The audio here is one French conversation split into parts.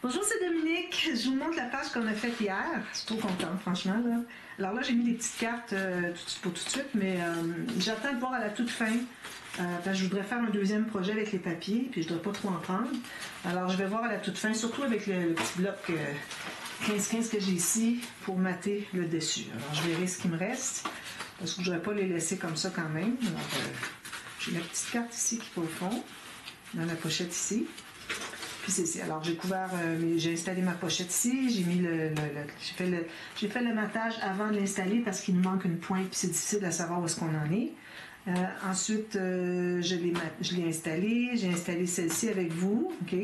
Bonjour, c'est Dominique. Je vous montre la page qu'on a faite hier. Je suis trop contente, franchement. Là. Alors là, j'ai mis des petites cartes pour tout de suite, mais j'attends de voir à la toute fin. Parce que je voudrais faire un deuxième projet avec les papiers, puis je ne dois pas trop en prendre. Alors, je vais voir à la toute fin, surtout avec le petit bloc 15-15 que j'ai ici, pour mater le dessus. Alors, je verrai ce qui me reste, parce que je ne voudrais pas les laisser comme ça quand même. Alors, j'ai ma petite carte ici qui est au fond, dans la pochette ici. Puis c'est ici. Alors, j'ai couvert, j'ai installé ma pochette ici, j'ai mis j'ai fait le matage avant de l'installer parce qu'il nous manque une pointe, puis c'est difficile de savoir où est-ce qu'on en est. Ensuite, je l'ai installé, j'ai installé celle-ci avec vous, OK?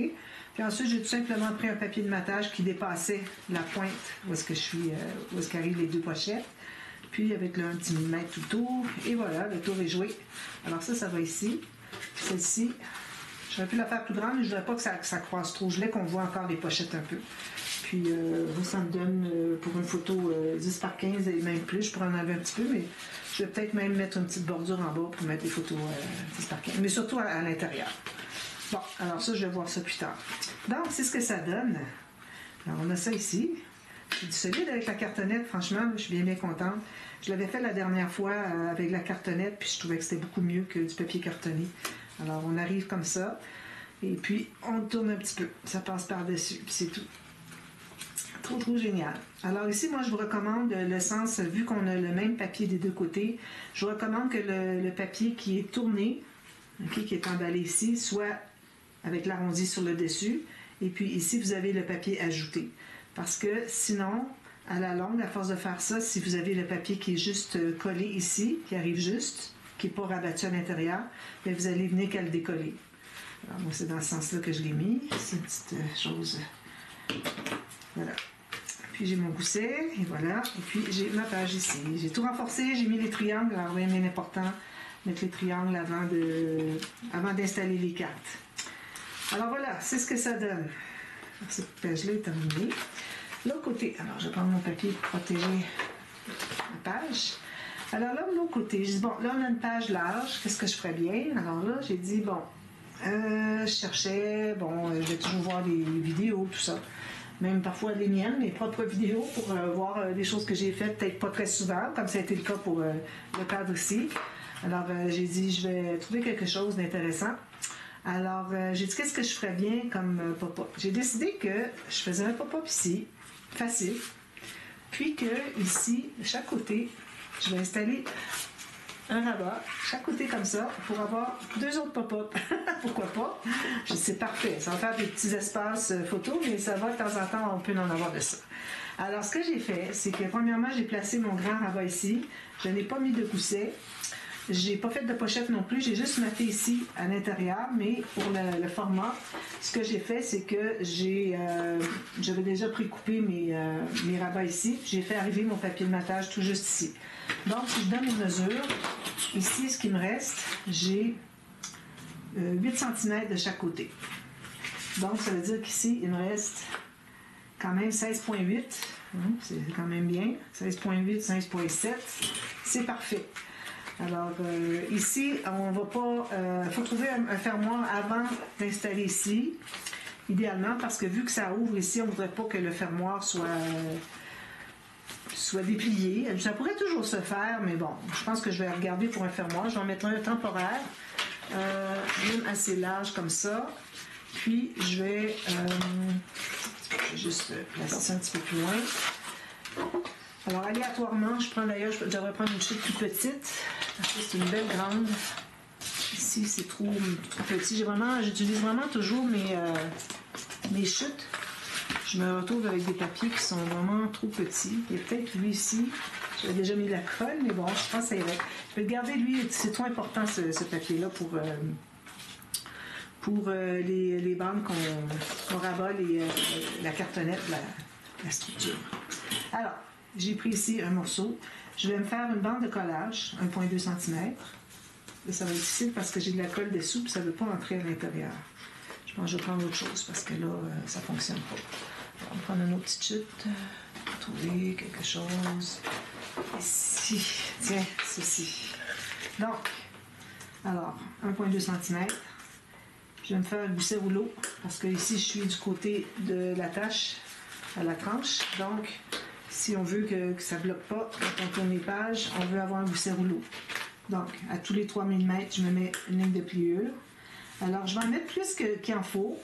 Puis ensuite, j'ai tout simplement pris un papier de matage qui dépassait la pointe où est-ce que je suis, où est-ce qu'arrivent les deux pochettes. Puis avec un petit millimètre tout autour, et voilà, le tour est joué. Alors ça va ici. Celle-ci, j'aurais pu la faire plus grande, mais je ne voudrais pas que ça croise trop. Je voulais qu'on voit encore les pochettes un peu. Puis ça me donne pour une photo 10 par 15 et même plus. Je pourrais en enlever un petit peu, mais je vais peut-être même mettre une petite bordure en bas pour mettre des photos 10 par 15. Mais surtout à l'intérieur. Bon, alors ça, je vais voir ça plus tard. Donc, c'est ce que ça donne. Alors, on a ça ici. C'est du solide avec la cartonnette, franchement, je suis bien contente. Je l'avais fait la dernière fois avec la cartonnette, puis je trouvais que c'était beaucoup mieux que du papier cartonné. Alors, on arrive comme ça, et puis on tourne un petit peu. Ça passe par-dessus, puis c'est tout. Trop génial. Alors ici, moi, je vous recommande le sens, vu qu'on a le même papier des deux côtés, je vous recommande que le papier qui est tourné, okay, qui est emballé ici, soit avec l'arrondi sur le dessus, et puis ici, vous avez le papier ajouté. Parce que sinon, à la longue, à force de faire ça, si vous avez le papier qui est juste collé ici, qui arrive juste, qui n'est pas rabattu à l'intérieur, bien, vous allez venir qu'à le décoller. Alors moi, c'est dans ce sens-là que je l'ai mis. C'est une petite chose. Voilà. Puis j'ai mon gousset, et voilà. Et puis j'ai ma page ici. J'ai tout renforcé, j'ai mis les triangles. Alors oui, bien important, mettre les triangles avant d'installer les cartes. Alors voilà, c'est ce que ça donne. Alors, cette page-là est terminée. L'autre côté, alors je vais prendre mon papier pour protéger la page. Alors là, de l'autre côté, je dis, bon, là on a une page large, qu'est-ce que je ferais bien? Alors là, j'ai dit, bon, je cherchais, bon, je vais toujours voir des vidéos, tout ça. Même parfois les miennes, mes propres vidéos, pour voir des choses que j'ai faites, peut-être pas très souvent, comme ça a été le cas pour le cadre ici. Alors j'ai dit, je vais trouver quelque chose d'intéressant. Alors j'ai dit, qu'est-ce que je ferais bien comme pop-up? J'ai décidé que je faisais un pop-up ici, facile, puis que ici, de chaque côté, je vais installer un rabat, chaque côté comme ça, pour avoir deux autres pop-up. Pourquoi pas? C'est parfait. Ça va faire des petits espaces photos, mais ça va de temps en temps, on peut en avoir de ça. Alors, ce que j'ai fait, c'est que premièrement, j'ai placé mon grand rabat ici. Je n'ai pas mis de gousset. J'ai pas fait de pochette non plus. J'ai juste maté ici à l'intérieur, mais pour le format, ce que j'ai fait, c'est que j'avais déjà précoupé mes rabats ici. J'ai fait arriver mon papier de matage tout juste ici. Donc, si je donne une mesure, ici, ce qui me reste, j'ai 8 cm de chaque côté. Donc, ça veut dire qu'ici, il me reste quand même 16,8. C'est quand même bien. 16,8, 16,7. C'est parfait. Alors, ici, on va pas... Il faut trouver un fermoir avant d'installer ici, idéalement, parce que vu que ça ouvre ici, on ne voudrait pas que le fermoir soit déplié. Ça pourrait toujours se faire, mais bon, je pense que je vais regarder pour un fermoir. Je vais en mettre un temporaire, même assez large comme ça. Puis, je vais juste placer ça un petit peu plus loin. Alors, aléatoirement, je devrais prendre une chute plus petite, parce que c'est une belle grande. Ici, c'est trop petit. J'utilise vraiment toujours mes chutes. Je me retrouve avec des papiers qui sont vraiment trop petits. Il y a peut-être lui ici. J'avais déjà mis la colle, mais bon, je pense que ça irait. Je vais le garder, lui, c'est trop important ce papier-là pour les bandes qu'on rabat, la cartonnette, la structure. Alors, j'ai pris ici un morceau. Je vais me faire une bande de collage, 1,2 cm. Là, ça va être difficile parce que j'ai de la colle dessous et ça ne veut pas entrer à l'intérieur. Je pense que je vais prendre autre chose parce que là, ça ne fonctionne pas. On va prendre une autre petite chute. Trouver quelque chose. Ici. Tiens, ceci. Donc, alors, 1,2 cm. Je vais me faire un gousset rouleau parce que ici je suis du côté de l'attache à la tranche. Donc, si on veut que ça ne bloque pas quand on tourne les pages, on veut avoir un gousset rouleau. Donc, à tous les 3 mm, je me mets une ligne de pliure. Alors, je vais en mettre plus qu'il en faut.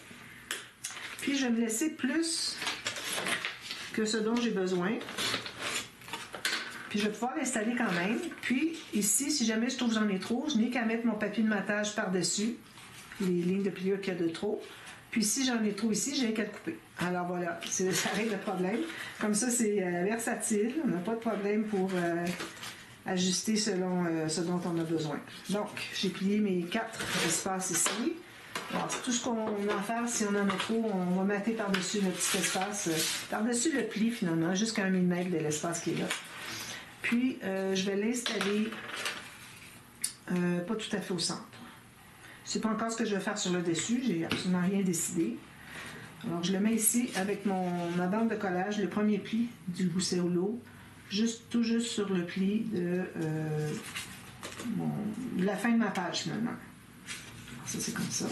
Puis, je vais me laisser plus que ce dont j'ai besoin. Puis, je vais pouvoir l'installer quand même. Puis, ici, si jamais je trouve que j'en ai trop, je n'ai qu'à mettre mon papier de matage par-dessus les lignes de pliure qu'il y a de trop. Puis, si j'en ai trop ici, j'ai qu'à le couper. Alors, voilà, ça règle le problème. Comme ça, c'est versatile. On n'a pas de problème pour ajuster selon ce dont on a besoin. Donc, j'ai plié mes 4 espaces ici. Alors, tout ce qu'on a à faire, si on en a trop, on va mater par-dessus le petit espace, par-dessus le pli finalement, jusqu'à 1 mm de l'espace qui est là. Puis, je vais l'installer pas tout à fait au centre. Je ne sais pas encore ce que je vais faire sur le dessus, j'ai absolument rien décidé. Alors, je le mets ici avec ma bande de collage, le premier pli du gousset rouleau, tout juste sur le pli de la fin de ma page finalement. Alors, ça, c'est comme ça.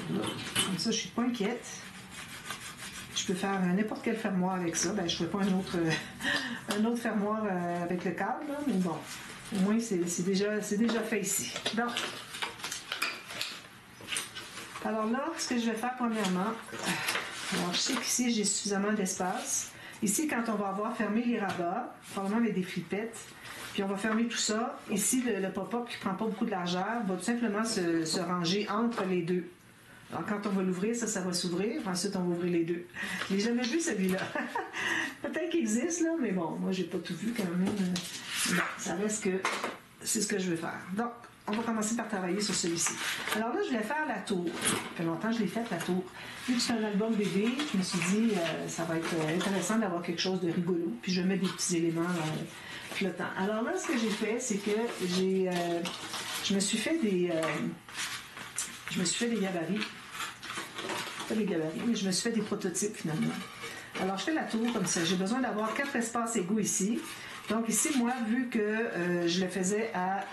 Comme ça, je ne suis pas inquiète. Je peux faire n'importe quel fermoir avec ça. Ben, je ne ferai pas un autre fermoir avec le câble, là, mais bon, au moins, c'est déjà fait ici. Donc, alors là, ce que je vais faire premièrement, alors je sais qu'ici, j'ai suffisamment d'espace. Ici, quand on va avoir fermé les rabats, probablement avec des flipettes, puis on va fermer tout ça. Ici, le pop-up qui ne prend pas beaucoup de largeur va tout simplement se ranger entre les deux. Alors, quand on va l'ouvrir, ça va s'ouvrir. Ensuite, on va ouvrir les deux. Je n'ai jamais vu celui-là. Peut-être qu'il existe, là, mais bon, moi, j'ai pas tout vu quand même. Bon, ça reste que c'est ce que je veux faire. Donc, on va commencer par travailler sur celui-ci. Alors là, je vais faire la tour. Ça fait longtemps que je l'ai faite, la tour. Vu que c'est un album bébé, je me suis dit, ça va être intéressant d'avoir quelque chose de rigolo. Puis je vais mettre des petits éléments flottants. Alors là, ce que j'ai fait, c'est que je me suis fait des gabarits. Pas des gabarits, mais je me suis fait des prototypes finalement. Alors, je fais la tour comme ça. J'ai besoin d'avoir 4 espaces égaux ici. Donc ici, moi, vu que je le faisais à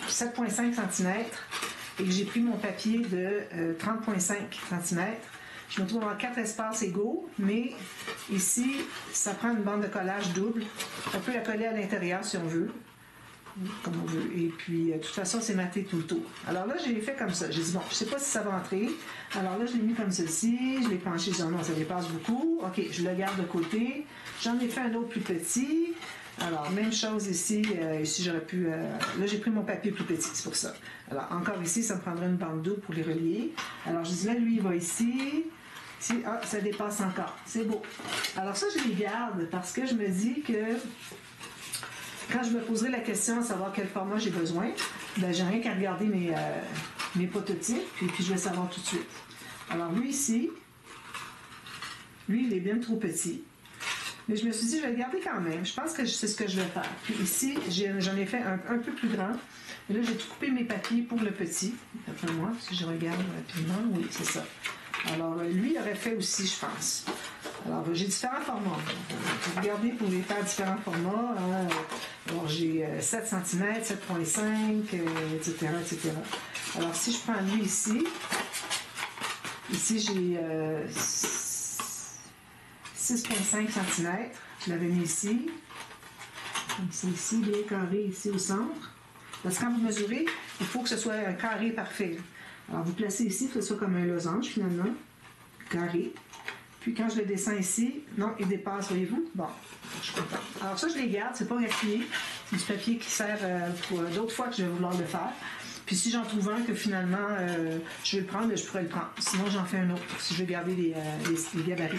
7,5 cm et que j'ai pris mon papier de 30,5 cm, je me trouve avoir 4 espaces égaux, mais ici, ça prend une bande de collage double. On peut la coller à l'intérieur si on veut, comme on veut. Et puis, de toute façon, c'est maté tout le tour. Alors là, j'ai fait comme ça. J'ai dit, bon, je ne sais pas si ça va entrer. Alors là, je l'ai mis comme ceci. Je l'ai penché. Je dis, non, ça dépasse beaucoup. OK, je le garde de côté. J'en ai fait un autre plus petit. Alors, même chose ici. Ici, j'aurais pu... là, j'ai pris mon papier plus petit, c'est pour ça. Alors, encore ici, ça me prendrait une bande double pour les relier. Alors, je dis, là, lui, il va ici. Ici, ça dépasse encore. C'est beau. Alors ça, je les garde parce que je me dis que quand je me poserai la question à savoir quel format j'ai besoin, ben, j'ai rien qu'à regarder mes prototypes, puis je vais savoir tout de suite. Alors, lui, ici, lui, il est bien trop petit. Mais je me suis dit, je vais le garder quand même. Je pense que c'est ce que je vais faire. Puis ici, j'en ai fait un peu plus grand. Et là, j'ai tout coupé mes papiers pour le petit. D'après moi, si je regarde rapidement, oui, c'est ça. Alors, lui, il aurait fait aussi, je pense. Alors, j'ai différents formats. Regardez pour les faire différents formats. Hein. Alors, j'ai 7 cm, 7,5, etc., etc. Alors, si je prends lui ici j'ai 6,5 cm. Je l'avais mis ici. Comme ça, ici, bien carré, ici au centre. Parce que quand vous mesurez, il faut que ce soit un carré parfait. Alors, vous placez ici, que ce soit comme un losange, finalement. Carré. Puis, quand je le descends ici, non, il dépasse, voyez-vous? Bon, je suis contente. Alors, ça, je les garde. C'est pas gaspillé. C'est du papier qui sert pour d'autres fois que je vais vouloir le faire. Puis, si j'en trouve un que finalement, je vais le prendre, je pourrais le prendre. Sinon, j'en fais un autre si je veux garder les gabarits.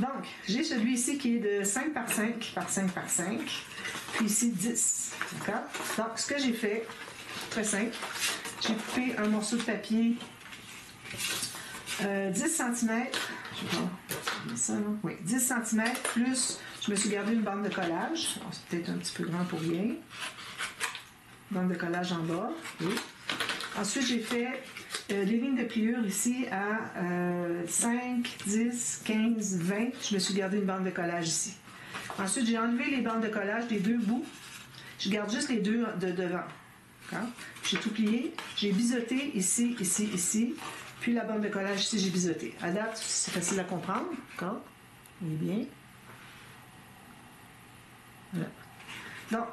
Donc, j'ai celui-ci qui est de 5 par 5 par 5 par 5. Puis ici, 10. D'accord? Donc, ce que j'ai fait, très simple, j'ai coupé un morceau de papier 10 cm. Je sais pas, ça, là. Oui, 10 cm plus, je me suis gardé une bande de collage. Alors, c'est peut-être un petit peu grand pour rien. Bande de collage en bas. Oui. Ensuite, j'ai fait des lignes de pliure ici à 5, 10, 15, 20. Je me suis gardé une bande de collage ici. Ensuite, j'ai enlevé les bandes de collage des deux bouts. Je garde juste les deux de devant. D'accord? J'ai tout plié. J'ai biseauté ici, ici, ici. Puis la bande de collage ici, j'ai biseauté. À date, c'est facile à comprendre. D'accord? Il est bien. Voilà. Donc,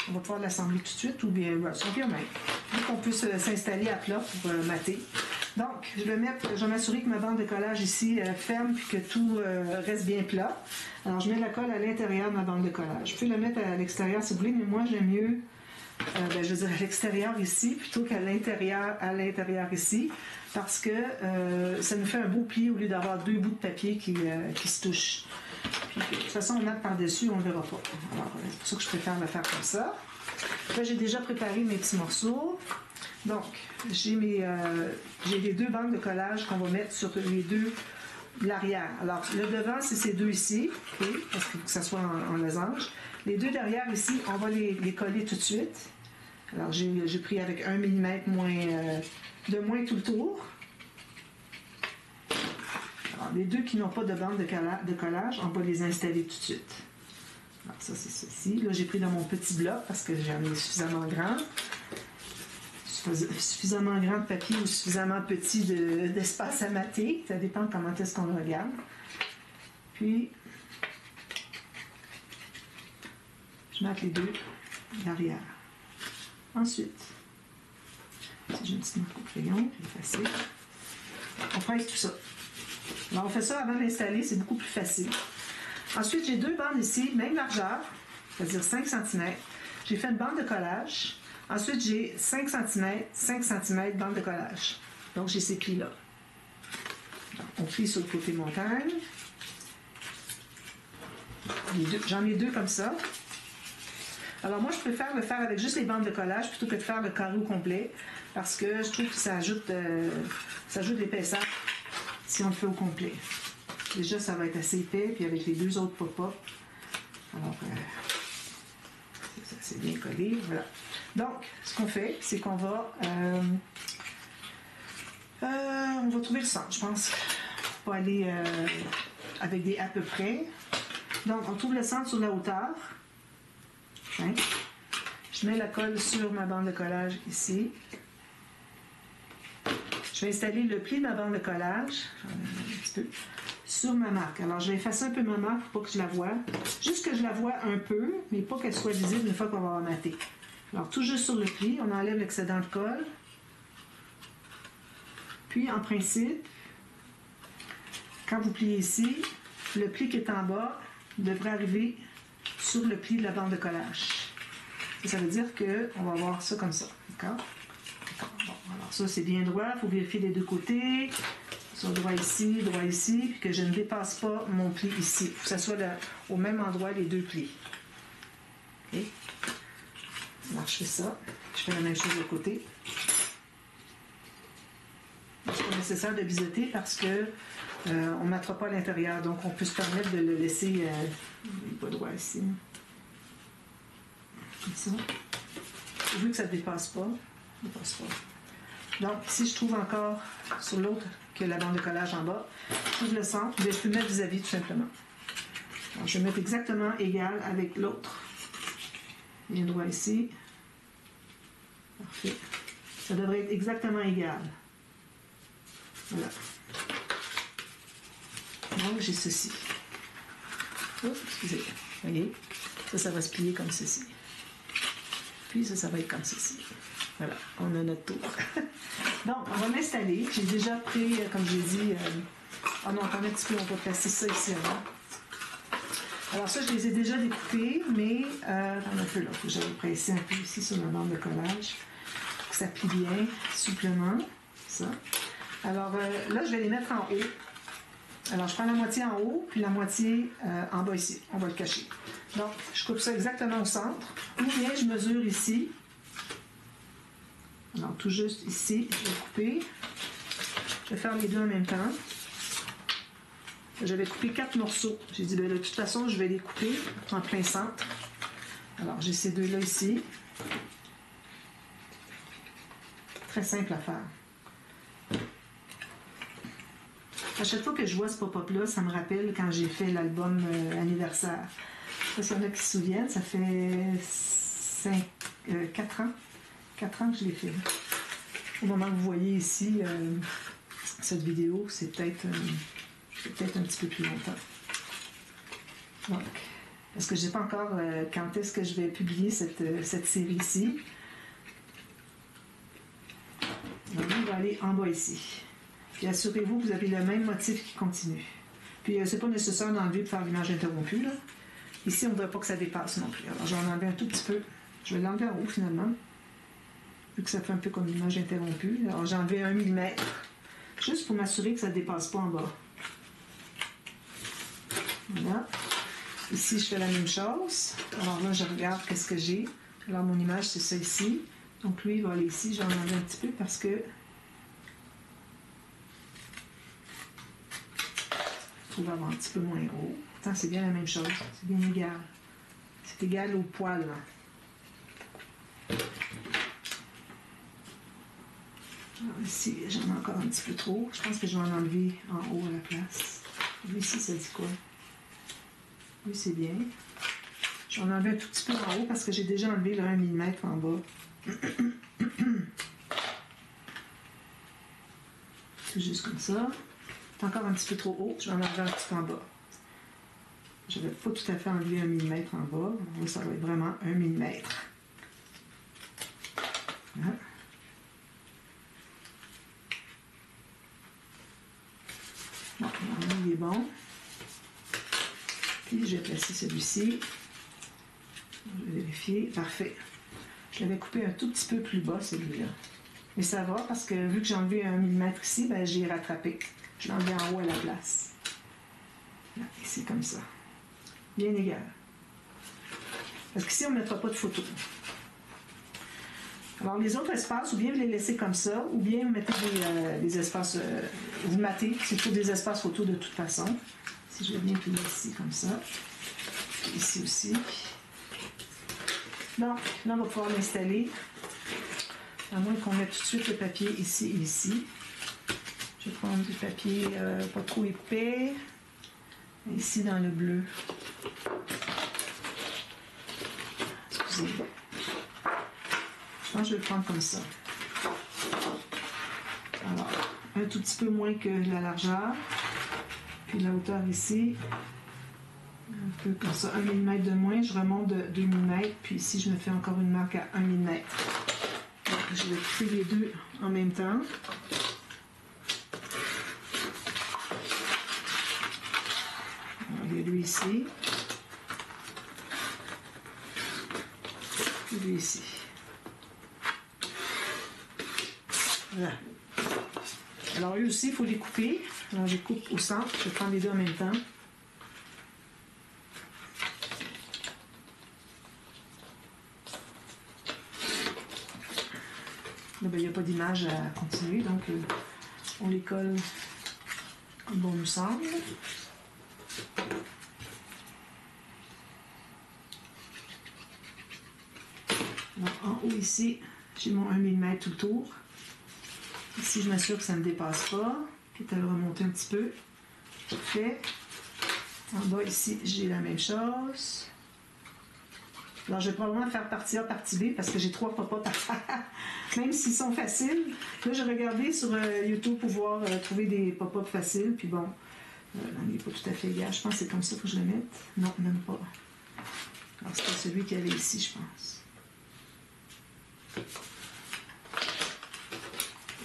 on va pouvoir l'assembler tout de suite ou bien ça vient même. Pour qu'on puisse s'installer à plat pour mater. Donc, je vais m'assurer que ma bande de collage ici ferme puis que tout reste bien plat. Alors, je mets la colle à l'intérieur de ma bande de collage. Je peux la mettre à l'extérieur si vous voulez, mais moi, j'aime mieux, je veux dire, à l'extérieur ici plutôt qu'à l'intérieur ici, parce que ça nous fait un beau pli au lieu d'avoir deux bouts de papier qui se touchent. Puis, de toute façon, on mate par-dessus, on ne le verra pas. Alors, c'est pour ça que je préfère le faire comme ça. Là, j'ai déjà préparé mes petits morceaux. Donc, j'ai les deux bandes de collage qu'on va mettre sur les deux de l'arrière. Alors, le devant, c'est ces deux ici, okay, parce qu'il faut que ça soit en losange. Les deux derrière ici, on va les coller tout de suite. Alors, j'ai pris avec 1 mm de moins tout le tour. Alors, les deux qui n'ont pas de bande de collage, on va les installer tout de suite. Alors, ça, c'est ceci. Là, j'ai pris dans mon petit bloc parce que j'en ai suffisamment grand. Suffisamment grand de papier ou suffisamment petit d'espace à mater. Ça dépend comment est-ce qu'on le regarde. Puis, je mate les deux derrière. Ensuite, si j'ai un petit marque au crayon, c'est facile. On presse tout ça. Alors, on fait ça avant d'installer, c'est beaucoup plus facile. Ensuite, j'ai deux bandes ici, même largeur, c'est-à-dire 5 cm. J'ai fait une bande de collage. Ensuite, j'ai 5 cm, 5 cm bande de collage. Donc, j'ai ces plis-là. On plie sur le côté montagne. J'en ai deux comme ça. Alors, moi, je préfère le faire avec juste les bandes de collage plutôt que de faire le carreau complet parce que je trouve que ça ajoute l'épaisseur si on le fait au complet. Déjà, ça va être assez épais, puis avec les deux autres pop-up. Alors, ça c'est bien collé, voilà. Donc, ce qu'on fait, c'est qu'on va trouver le centre, je pense. On va aller avec des à peu près. Donc, on trouve le centre sur la hauteur. Hein? Je mets la colle sur ma bande de collage ici. Je vais installer le pli de ma bande de collage, un petit peu, sur ma marque. Alors, je vais effacer un peu ma marque pour pas que je la voie. Juste que je la voie un peu, mais pas qu'elle soit visible une fois qu'on va mater. Alors, tout juste sur le pli, on enlève l'excédent de colle. Puis, en principe, quand vous pliez ici, le pli qui est en bas devrait arriver sur le pli de la bande de collage. Ça veut dire qu'on va avoir ça comme ça. D'accord? Bon, alors ça, c'est bien droit. Il faut vérifier les deux côtés. Ça, droit ici, puis que je ne dépasse pas mon pli ici. Il faut que ça soit au même endroit, les deux plis. OK? Alors, je fais ça. Je fais la même chose de l'autre côté. C'est pas nécessaire de biseauter parce que on ne mettra pas à l'intérieur. Donc, on peut se permettre de le laisser il n'est pas droit ici. Comme ça. Vu que ça ne dépasse pas. Donc, si je trouve encore sur l'autre que la bande de collage en bas, je trouve le centre, je peux mettre vis-à-vis tout simplement. Alors, je vais mettre exactement égal avec l'autre. Bien droit ici. Parfait. Ça devrait être exactement égal. Voilà. Donc, j'ai ceci. Oups, excusez. Vous voyez? Ça va se plier comme ceci. Puis ça va être comme ceci. Voilà, on a notre tour. Donc, on va l'installer. J'ai déjà pris, comme j'ai dit... Oh non, attendez un petit peu, on va placer ça ici avant. Alors ça, je les ai déjà découpés, mais... Attends un peu là, faut que j'aille presser un peu ici sur ma bande de collage. Pour que ça plie bien, souplement. Ça. Alors là, je vais les mettre en haut. Alors, je prends la moitié en haut, puis la moitié en bas ici. On va le cacher. Donc, je coupe ça exactement au centre. Ou bien, je mesure ici. Alors, tout juste ici, je vais couper. Je vais faire les deux en même temps. J'avais coupé 4 morceaux. J'ai dit, de toute façon, je vais les couper en plein centre. Alors, j'ai ces deux-là ici. Très simple à faire. À chaque fois que je vois ce pop-up-là, ça me rappelle quand j'ai fait l'album anniversaire. Ça, s'il y en a qui se souviennent, ça fait 4 ans. 4 ans que je l'ai fait. Au moment que vous voyez ici, cette vidéo, c'est peut-être un petit peu plus longtemps. Donc, parce que je ne sais pas encore quand est-ce que je vais publier cette série-ci. Donc, on va aller en bas ici. Puis assurez-vous que vous avez le même motif qui continue. Puis, c'est pas nécessaire d'enlever pour faire l'image interrompue, là. Ici, on ne voudrait pas que ça dépasse non plus. Alors, je vais en enlever un tout petit peu. Je vais l'enlever en haut, finalement. Vu que ça fait un peu comme l'image interrompue. Alors, j'ai enlevé 1 mm. Juste pour m'assurer que ça ne dépasse pas en bas. Voilà. Ici, je fais la même chose. Alors là, je regarde qu'est-ce que j'ai. Alors, mon image, c'est ça ici. Donc, lui, il va aller ici. Je vais en enlever un petit peu parce que je trouve avoir un petit peu moins gros. Pourtant, c'est bien la même chose. C'est bien égal. C'est égal au poil, là. Alors ici, j'en ai encore un petit peu trop. Je pense que je vais en enlever en haut à la place. Lui, ici, ça dit quoi? Lui, c'est bien. Je vais en enlever un tout petit peu en haut parce que j'ai déjà enlevé le 1 mm en bas. C'est juste comme ça. C'est encore un petit peu trop haut. Je vais en enlever un petit peu en bas. Je ne vais pas tout à fait enlever 1 mm en bas. Là, ça va être vraiment 1 mm. Voilà. Bon, il est bon. Puis je vais placer celui-ci. Je vais vérifier. Parfait. Je l'avais coupé un tout petit peu plus bas, celui-là. Mais ça va parce que vu que j'ai enlevé 1 mm ici, ben, j'ai rattrapé. Je l'ai enlevé en haut à la place. Là, ici, comme ça. Bien égal. Parce qu'ici, on ne mettra pas de photo. Alors, les autres espaces, ou bien vous les laissez comme ça, ou bien vous mettez des espaces, vous matez, c'est toujours des espaces photos de toute façon. Si je vais bien plier ici, comme ça. Ici aussi. Donc, là, on va pouvoir l'installer. À moins qu'on mette tout de suite le papier ici et ici. Je vais prendre du papier pas trop épais. Ici, dans le bleu. Excusez. Je pense que je vais le prendre comme ça. Alors, un tout petit peu moins que la largeur. Puis la hauteur ici. Un peu comme ça, 1 mm de moins. Je remonte de 2 mm. Puis ici, je me fais encore une marque à 1 mm. Donc, je vais couper les deux en même temps. Il y a lui ici. Et lui ici. Voilà. Alors, eux aussi, il faut les couper. Alors, je coupe au centre. Je vais prendre les deux en même temps. Là, ben, il n'y a pas d'image à continuer, donc on les colle comme bon nous semble. Alors, en haut ici, j'ai mon 1 mm tout le tour. Ici, je m'assure que ça ne me dépasse pas. Quitte à le remonter un petit peu. Parfait. En bas ici, j'ai la même chose. Alors, je vais probablement faire partie A, partie B parce que j'ai 3 pop-up à faire. Même s'ils sont faciles. Là, j'ai regardé sur YouTube pour pouvoir trouver des pop-up faciles. Puis bon, il n'est pas tout à fait égal. Je pense que c'est comme ça que je le mette. Non, même pas. Alors, c'était celui qu'il y avait ici, je pense.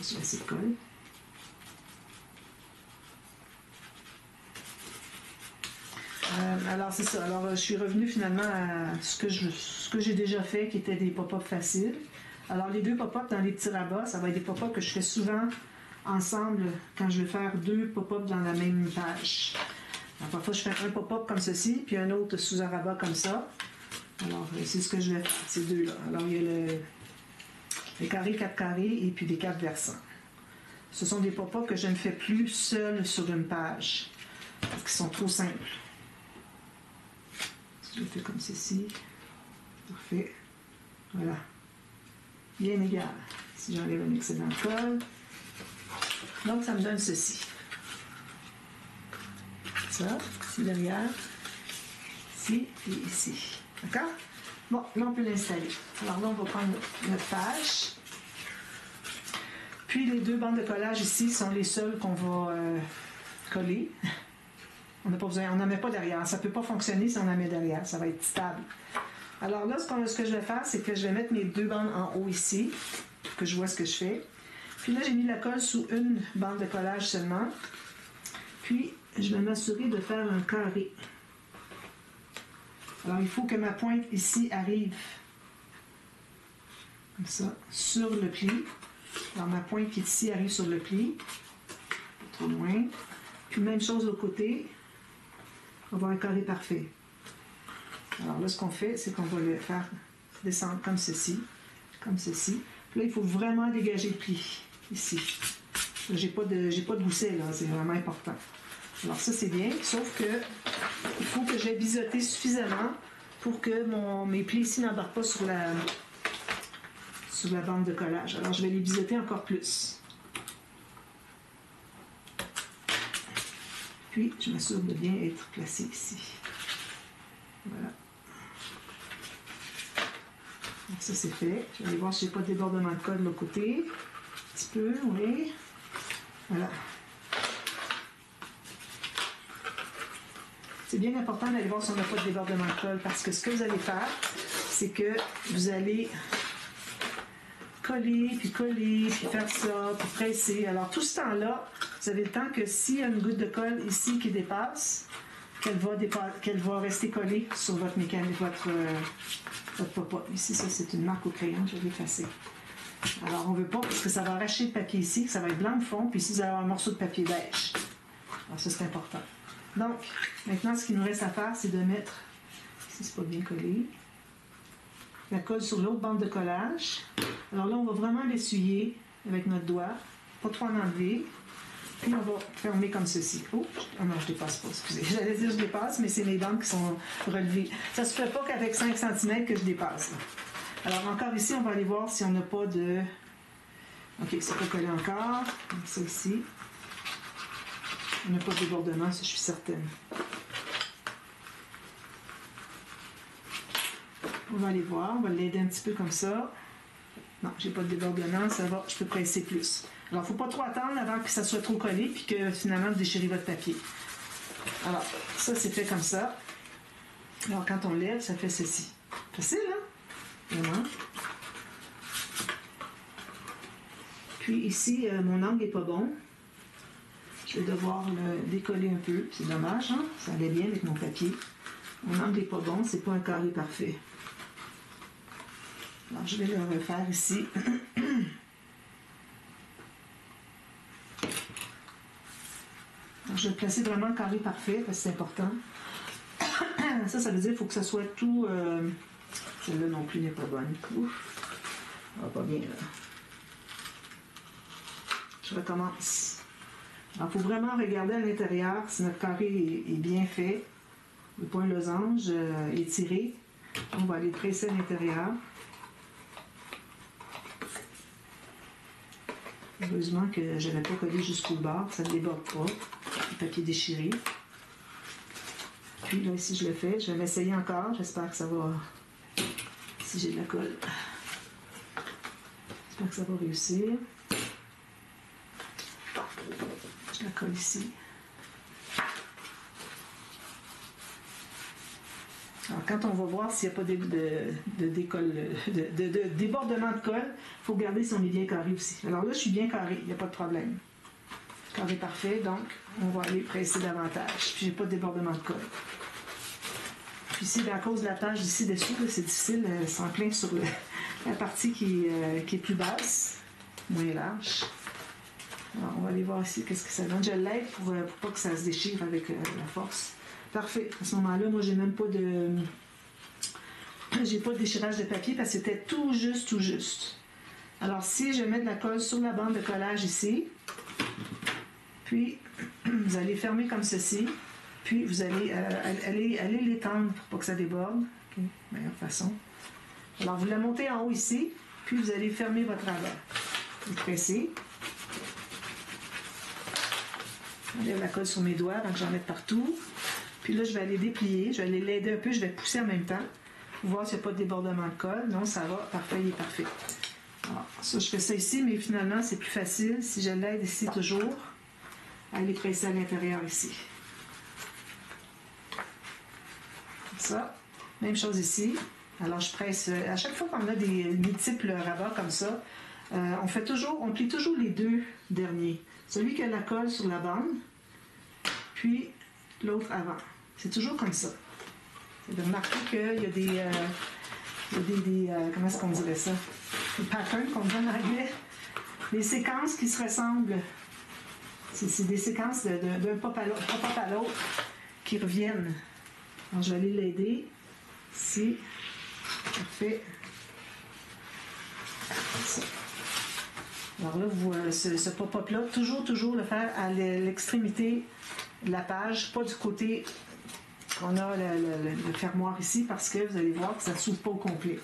Je vais essayer de coller. Alors, c'est ça. Alors, je suis revenue finalement à ce que j'ai déjà fait, qui était des pop-up faciles. Alors, les deux pop-up dans les petits rabats, ça va être des pop-up que je fais souvent ensemble quand je vais faire 2 pop-up dans la même page. Alors, parfois, je fais un pop-up comme ceci, puis un autre sous un rabat comme ça. Alors, c'est ce que je vais faire, ces deux-là. Alors, il y a les carrés, 4 carrés, et puis les 4 versants. Ce sont des pop-up que je ne fais plus seul sur une page, parce qu'ils sont trop simples. Je le fais comme ceci. Parfait. Voilà. Bien égal. Si j'enlève un excédent de colle. Donc, ça me donne ceci. Ça, ici derrière. Ici et ici. D'accord? Bon, là, on peut l'installer. Alors là, on va prendre notre page. Puis les deux bandes de collage ici sont les seules qu'on va coller. On n'a pas besoin, on n'en met pas derrière. Ça ne peut pas fonctionner si on en met derrière. Ça va être stable. Alors là, ce que je vais faire, c'est que je vais mettre mes deux bandes en haut ici, pour que je vois ce que je fais. Puis là, j'ai mis la colle sous une bande de collage seulement. Puis, je vais m'assurer de faire un carré. Alors, il faut que ma pointe ici arrive comme ça, sur le pli. Alors, ma pointe qui est ici arrive sur le pli. Pas trop loin. Puis, même chose de l'autre côté. On va avoir un carré parfait. Alors là, ce qu'on fait, c'est qu'on va le faire descendre comme ceci. Comme ceci. Puis là, il faut vraiment dégager le pli, ici. J'ai pas de gousset, là. C'est vraiment important. Alors ça, c'est bien. Sauf que il faut que j'ai biseauté suffisamment pour que mes plis ici n'embarquent pas sur la bande de collage. Alors, je vais les biseauter encore plus. Puis, je m'assure de bien être placé ici. Voilà. Donc ça, c'est fait. Je vais aller voir si je n'ai pas de débordement de colle de l'autre côté. Un petit peu, oui. Voilà. C'est bien important d'aller voir si on n'a pas de débordement de colle parce que ce que vous allez faire, c'est que vous allez coller, puis faire ça, puis presser. Alors, tout ce temps-là, vous avez le temps que s'il y a une goutte de colle ici qui dépasse, qu'elle va rester collée sur votre mécanique, votre pop-up. Ici, ça, c'est une marque au crayon, je vais l'effacer. Alors, on ne veut pas, parce que ça va arracher le papier ici, que ça va être blanc de fond, puis ici, vous allez avoir un morceau de papier beige. Alors, ça, c'est important. Donc, maintenant, ce qu'il nous reste à faire, c'est de mettre, ici, c'est pas bien collé, la colle sur l'autre bande de collage. Alors là, on va vraiment l'essuyer avec notre doigt, pas trop en enlever. Puis on va fermer comme ceci. Oh non, je dépasse pas, excusez. J'allais dire je dépasse, mais c'est mes bandes qui sont relevées. Ça se fait pas qu'avec 5 cm que je dépasse. Là. Alors encore ici, on va aller voir si on n'a pas de... OK, c'est pas collé encore. Donc ça ici. On n'a pas de débordement, ça je suis certaine. On va aller voir, on va l'aider un petit peu comme ça. Non, j'ai pas de débordement, ça va, je peux presser plus. Alors, il ne faut pas trop attendre avant que ça soit trop collé puis que finalement vous déchirez votre papier. Alors, ça c'est fait comme ça. Alors, quand on lève, ça fait ceci. Facile, hein? Vraiment. Puis ici, mon angle n'est pas bon. Je vais devoir le décoller un peu. C'est dommage, hein? Ça allait bien avec mon papier. Mon angle n'est pas bon, c'est pas un carré parfait. Alors, je vais le refaire ici. Alors, je vais placer vraiment le carré parfait parce que c'est important. Ça veut dire qu'il faut que ça soit tout... Celle-là non plus n'est pas bonne. Ouf, ça va pas bien, là. Je recommence. Alors, il faut vraiment regarder à l'intérieur si notre carré est bien fait. Le point losange est tiré. On va aller presser à l'intérieur. Heureusement que je n'avais pas collé jusqu'au bord, ça ne déborde pas. Le papier déchiré. Puis là, ici, je le fais. Je vais m'essayer encore. J'espère que ça va... Si j'ai de la colle. J'espère que ça va réussir. Je la colle ici. Alors, quand on va voir s'il n'y a pas de débordement de colle, il faut regarder si on est bien carré aussi. Alors là, je suis bien carré, il n'y a pas de problème. Carré parfait, donc on va aller presser davantage. Puis j'ai pas de débordement de colle. Puis ici, à cause de la tâche d'ici dessous, c'est difficile, c'est en plein sur la partie qui est plus basse, moins large. Alors, on va aller voir ici qu'est-ce que ça donne. Je l'aide pour pas que ça se déchire avec la force. Parfait. À ce moment-là, moi, j'ai même pas de... J'ai pas de déchirage de papier parce que c'était tout juste. Alors, si je mets de la colle sur la bande de collage ici, puis vous allez fermer comme ceci, puis vous allez aller l'étendre pour pas que ça déborde. Okay. Meilleure façon. Alors, vous la montez en haut ici, puis vous allez fermer votre avant. Vous pressez. J'enlève la colle sur mes doigts avant que j'en mette partout. Puis là, je vais aller déplier, je vais aller l'aider un peu, je vais pousser en même temps pour voir s'il n'y a pas de débordement de colle. Non, ça va, parfait, il est parfait. Alors, ça, je fais ça ici, mais finalement, c'est plus facile si je l'aide ici toujours à les presser à l'intérieur ici. Comme ça. Même chose ici. Alors, je presse. À chaque fois qu'on a des multiples rabats comme ça, on plie toujours les deux derniers. Celui qui a la colle sur la bande, puis l'autre avant. C'est toujours comme ça. Vous avez remarqué qu'il y a des comment est-ce qu'on dirait ça? Des patterns qu'on dit en anglais. Des séquences qui se ressemblent. C'est des séquences d'un pop à l'autre qui reviennent. Alors, je vais aller l'aider. Ici. Parfait. Ça. Alors là, ce pop-up-là, toujours le faire à l'extrémité de la page, pas du côté qu'on a le fermoir ici, parce que vous allez voir que ça ne s'ouvre pas au complet.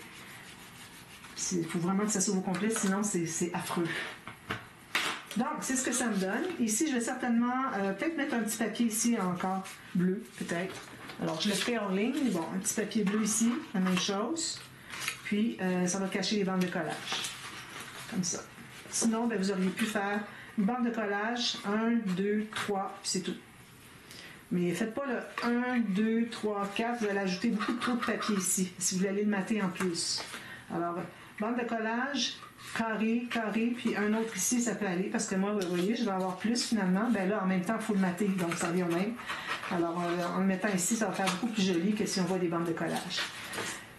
Il faut vraiment que ça s'ouvre au complet, sinon c'est affreux. Donc, c'est ce que ça me donne. Ici, je vais certainement peut-être mettre un petit papier ici encore bleu, peut-être. Alors, je le fais en ligne. Bon, un petit papier bleu ici, la même chose. Puis, ça va cacher les bandes de collage. Comme ça. Sinon, bien, vous auriez pu faire une bande de collage, 1, 2, 3, puis c'est tout. Mais faites pas le 1, 2, 3, 4, vous allez ajouter beaucoup trop de papier ici, si vous voulez aller le mater en plus. Alors, bande de collage, carré, puis un autre ici, ça peut aller, parce que moi, vous voyez, je vais avoir plus finalement. Ben là, en même temps, il faut le mater, donc ça revient au même. Alors, en le mettant ici, ça va faire beaucoup plus joli que si on voit des bandes de collage.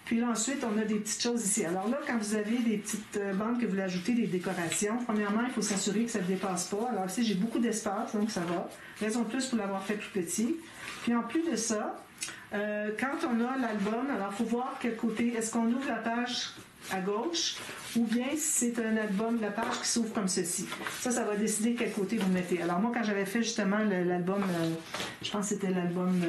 Puis là, ensuite, on a des petites choses ici. Alors là, quand vous avez des petites bandes que vous voulez ajouter, des décorations, premièrement, il faut s'assurer que ça ne dépasse pas. Alors ici, j'ai beaucoup d'espace, donc ça va. Raison de plus pour l'avoir fait tout petit. Puis en plus de ça, quand on a l'album, alors il faut voir quel côté, est-ce qu'on ouvre la page à gauche ou bien si c'est un album, la page qui s'ouvre comme ceci. Ça va décider quel côté vous mettez. Alors moi, quand j'avais fait justement l'album, je pense que c'était l'album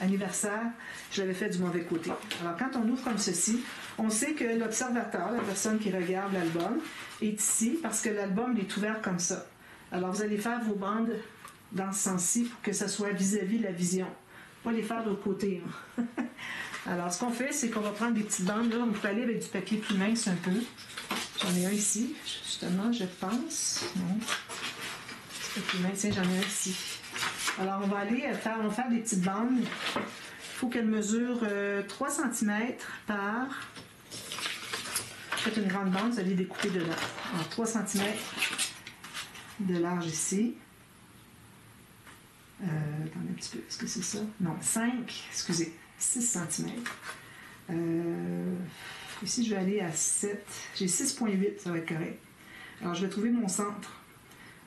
anniversaire, je l'avais fait du mauvais côté. Alors quand on ouvre comme ceci, on sait que l'observateur, la personne qui regarde l'album, est ici parce que l'album est ouvert comme ça. Alors vous allez faire vos bandes dans ce sens-ci pour que ça soit vis-à-vis la vision. Pas les faire de l'autre côté. Alors ce qu'on fait, c'est qu'on va prendre des petites bandes. Là, on peut aller avec du papier plus mince un peu. J'en ai un ici, justement, je pense. Non. Plus mince, tiens, j'en ai un ici. Alors, on va aller faire des petites bandes. Il faut qu'elles mesurent 3 cm par... Faites une grande bande, vous allez découper dedans. Alors, 3 cm de large ici. Attendez un petit peu, est-ce que c'est ça? Non, 6 cm. Ici, je vais aller à 7. J'ai 6,8, ça va être correct. Alors, je vais trouver mon centre.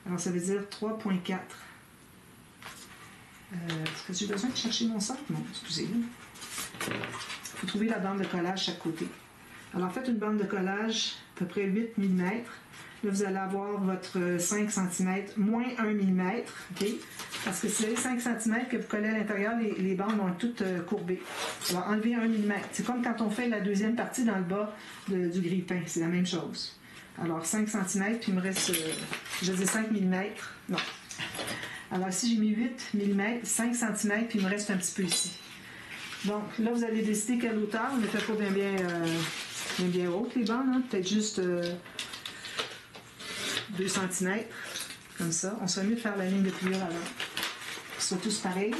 Alors, ça veut dire 3,4. Est-ce que j'ai besoin de chercher mon centre? Non, excusez-moi. Il faut trouver la bande de collage chaque côté. Alors, faites une bande de collage à peu près 8 mm. Là, vous allez avoir votre 5 cm moins 1 mm. Okay? Parce que si vous avez 5 cm que vous collez à l'intérieur, les bandes vont être toutes courbées. Alors, enlevez 1 mm. C'est comme quand on fait la deuxième partie dans le bas du grille-pain. C'est la même chose. Alors, 5 cm, puis il me reste, je dis 5 mm. Non. Alors ici, j'ai mis 8 mm, 5 cm, puis il me reste un petit peu ici. Donc là, vous allez décider quelle hauteur. On ne fait pas bien haute, les bandes. Hein? Peut-être juste 2 cm, comme ça. On serait mieux de faire la ligne de pliure avant. Qu'ils soient tous pareils.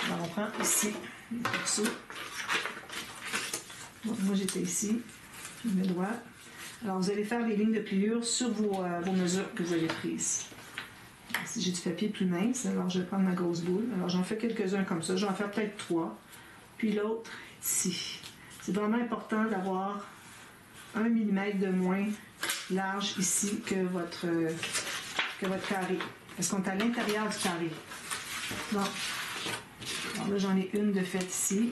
Alors on prend ici, le morceau. Donc, moi, j'étais ici. Je mets droit. Alors, vous allez faire les lignes de pliure sur vos mesures que vous avez prises. Si j'ai du papier plus mince, alors je vais prendre ma grosse boule. Alors j'en fais quelques-uns comme ça. Je vais en faire peut-être 3. Puis l'autre, ici. C'est vraiment important d'avoir 1 mm de moins large ici que votre carré. Parce qu'on est à l'intérieur du carré. Bon. Alors là, j'en ai une de faite ici.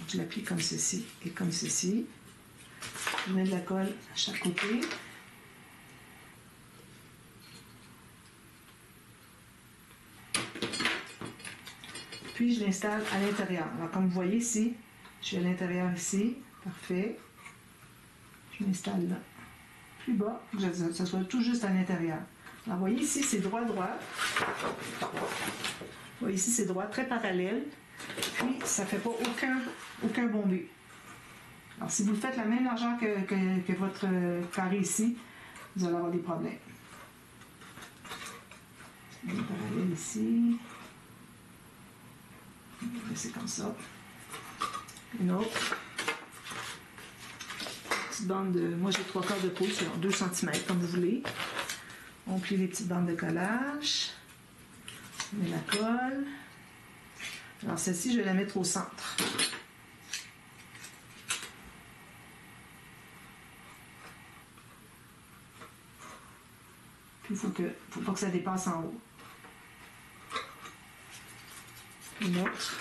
Je l'applique comme ceci et comme ceci. Je mets de la colle à chaque côté. Puis je l'installe à l'intérieur. Alors comme vous voyez ici, je suis à l'intérieur ici. Parfait. Je m'installe là. Plus bas, pour que ça soit tout juste à l'intérieur. Alors vous voyez ici, c'est droit. Vous voyez ici, c'est droit, très parallèle. Puis ça ne fait pas aucun bombé. Alors, si vous le faites la même largeur que votre carré ici, vous allez avoir des problèmes. Un parallèle ici. On va laisser comme ça. Une autre. Petite bande de... Moi, j'ai 3/4 de pouce, alors 2 cm, comme vous voulez. On plie les petites bandes de collage. On met la colle. Alors, celle-ci, je vais la mettre au centre. Puis, il faut pas que ça dépasse en haut. Une autre.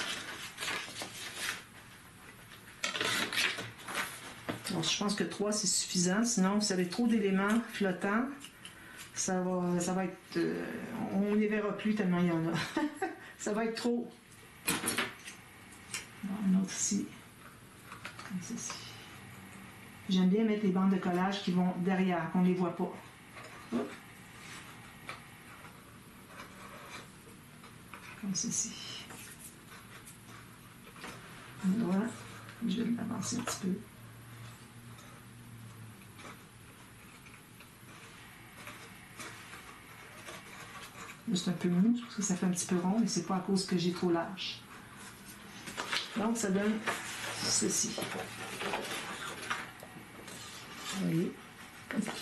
Alors, je pense que 3, c'est suffisant. Sinon, si vous avez trop d'éléments flottants, ça va être... on ne les verra plus tellement il y en a. Ça va être trop. Alors, un autre ici. Comme ceci. J'aime bien mettre les bandes de collage qui vont derrière, qu'on ne les voit pas. Hop. Comme ceci. Voilà. Je vais l'avancer un petit peu. C'est un peu mou, parce que ça fait un petit peu rond, mais c'est pas à cause que j'ai trop large. Donc, ça donne ceci. Vous voyez? Comme ça.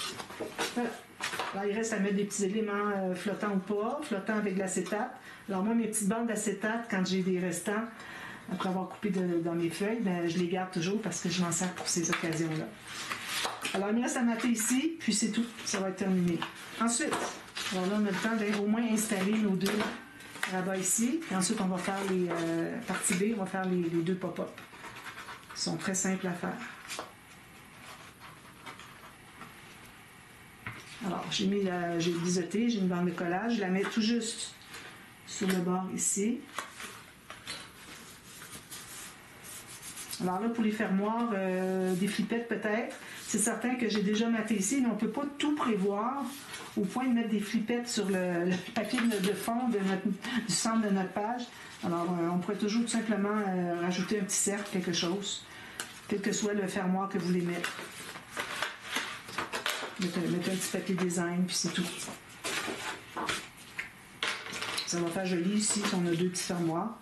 Voilà. Alors, il reste à mettre des petits éléments flottants ou pas, flottants avec de l'acétate. Alors, moi, mes petites bandes d'acétate, quand j'ai des restants, après avoir coupé dans mes feuilles, ben, je les garde toujours parce que je m'en sers pour ces occasions-là. Alors, il me reste à mater ici, puis c'est tout. Ça va être terminé. Ensuite, alors là, on a le temps d'au moins installer nos 2 rabats ici. Et ensuite, on va faire les parties B, on va faire les 2 pop-up. Ils sont très simples à faire. Alors, j'ai biseauté, j'ai une bande de collage. Je la mets tout juste sur le bord ici. Alors là, pour les fermoirs, des flippettes peut-être. C'est certain que j'ai déjà maté ici, mais on ne peut pas tout prévoir au point de mettre des flippettes sur le papier de fond du centre de notre page. Alors, on pourrait toujours tout simplement rajouter un petit cercle, quelque chose, quel que soit le fermoir que vous voulez mettre. Mettre un petit papier design, puis c'est tout. Ça va faire joli ici, on a 2 petits fermoirs.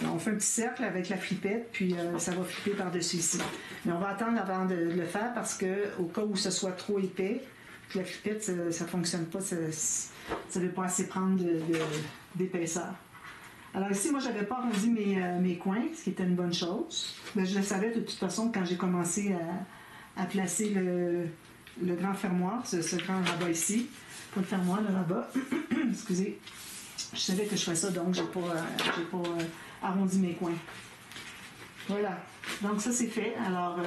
Alors, on fait un petit cercle avec la flippette, puis ça va flipper par-dessus ici. Mais on va attendre avant de le faire parce qu'au cas où ce soit trop épais, que la flippette, ça ne fonctionne pas, ça ne veut pas assez prendre d'épaisseur. Alors ici, moi, je n'avais pas arrondi mes coins, ce qui était une bonne chose. Mais je le savais de toute façon quand j'ai commencé à placer le grand fermoir, ce grand rabat ici. Pas le fermoir, le rabat. Excusez. Je savais que je ferais ça, donc je n'ai pas arrondi mes coins. Voilà. Donc ça, c'est fait. Alors,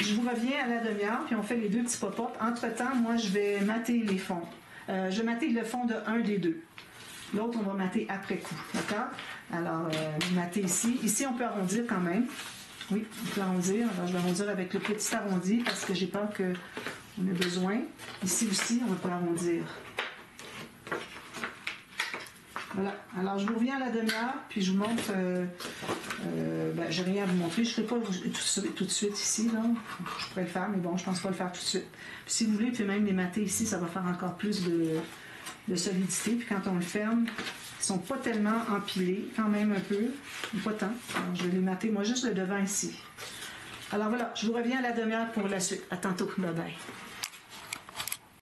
je vous reviens à la demi-heure, puis on fait les 2 petits pop-up. Entre-temps, moi, je vais mater les fonds. Je vais mater le fond de un des 2. L'autre, on va mater après coup. D'accord? Alors, mater ici. Ici, on peut arrondir quand même. Oui, on peut arrondir. Alors, je vais arrondir avec le petit arrondi parce que j'ai peur qu'on ait besoin. Ici aussi, on va pas arrondir. Voilà. Alors, je vous reviens à la demi-heure, puis je vous montre... j'ai rien à vous montrer. Je ne ferai pas tout de suite ici, là. Je pourrais le faire, mais bon, je ne pense pas le faire tout de suite. Puis si vous voulez, puis même les mater ici, ça va faire encore plus de solidité. Puis quand on le ferme, ils ne sont pas tellement empilés, quand même un peu, mais pas tant. Alors, je vais les mater, moi, juste le devant ici. Alors voilà, je vous reviens à la demi-heure pour la suite. À tantôt. Bye bye.